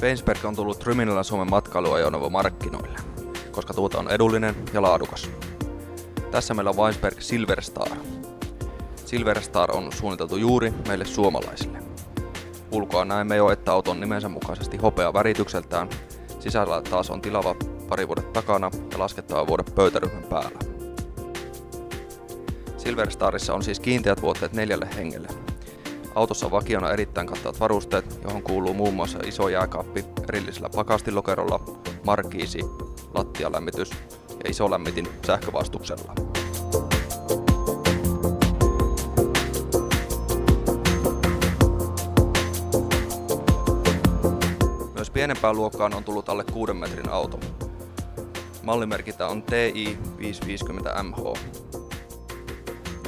Weinsberg on tullut ryminällä Suomen matkailuajoneuvomarkkinoille, koska tuote on edullinen ja laadukas. Tässä meillä on Weinsberg Silverstar. Silverstar on suunniteltu juuri meille suomalaisille. Ulkoa näemme jo, että auto on nimensä mukaisesti hopea väritykseltään, sisällä taas on tilava pari vuoden takana ja laskettava vuoden pöytäryhmän päällä. Silverstarissa on siis kiinteät vuotteet 4 hengelle. Autossa on vakiona erittäin kattavat varusteet, johon kuuluu muun muassa iso jääkaappi erillisellä pakastilokerolla, markiisi, lattialämmitys ja iso lämmitin sähkövastuksella. Myös pienempään luokkaan on tullut alle 6 metrin auto. Mallimerkintä on TI 550 MH.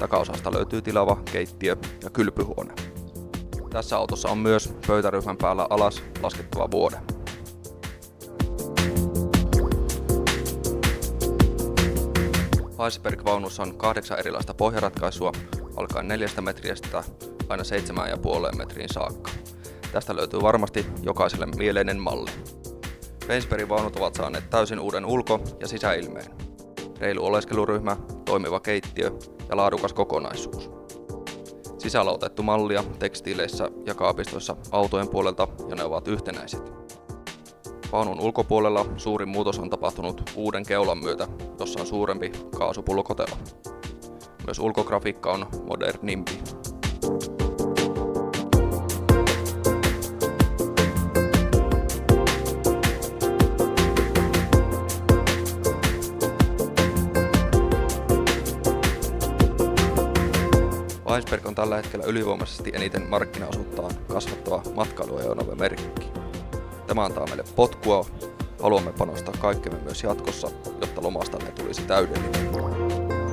Takaosasta löytyy tilava, keittiö ja kylpyhuone. Tässä autossa on myös pöytäryhmän päällä alas laskettava vuode. Weisberg-vaunussa on 8 erilaista pohjaratkaisua, alkaen 4 metristä aina 7,5 metriin saakka. Tästä löytyy varmasti jokaiselle mieleinen malli. Weinsbergin vaunut ovat saaneet täysin uuden ulko- ja sisäilmeen. Reilu oleskeluryhmä, toimiva keittiö ja laadukas kokonaisuus. Sisällä on otettu mallia tekstiileissä ja kaapistoissa autojen puolelta ja ne ovat yhtenäiset. Vaunun ulkopuolella suurin muutos on tapahtunut uuden keulan myötä, jossa on suurempi kaasupullokotelo. Myös ulkografiikka on modernimpi. Weinsberg on tällä hetkellä ylivoimaisesti eniten markkinaosuuttaan kasvattava matkailuajoneuvomerkki. Tämä antaa meille potkua. Haluamme panostaa kaikkemme myös jatkossa, jotta lomastamme tulisi täydellinen.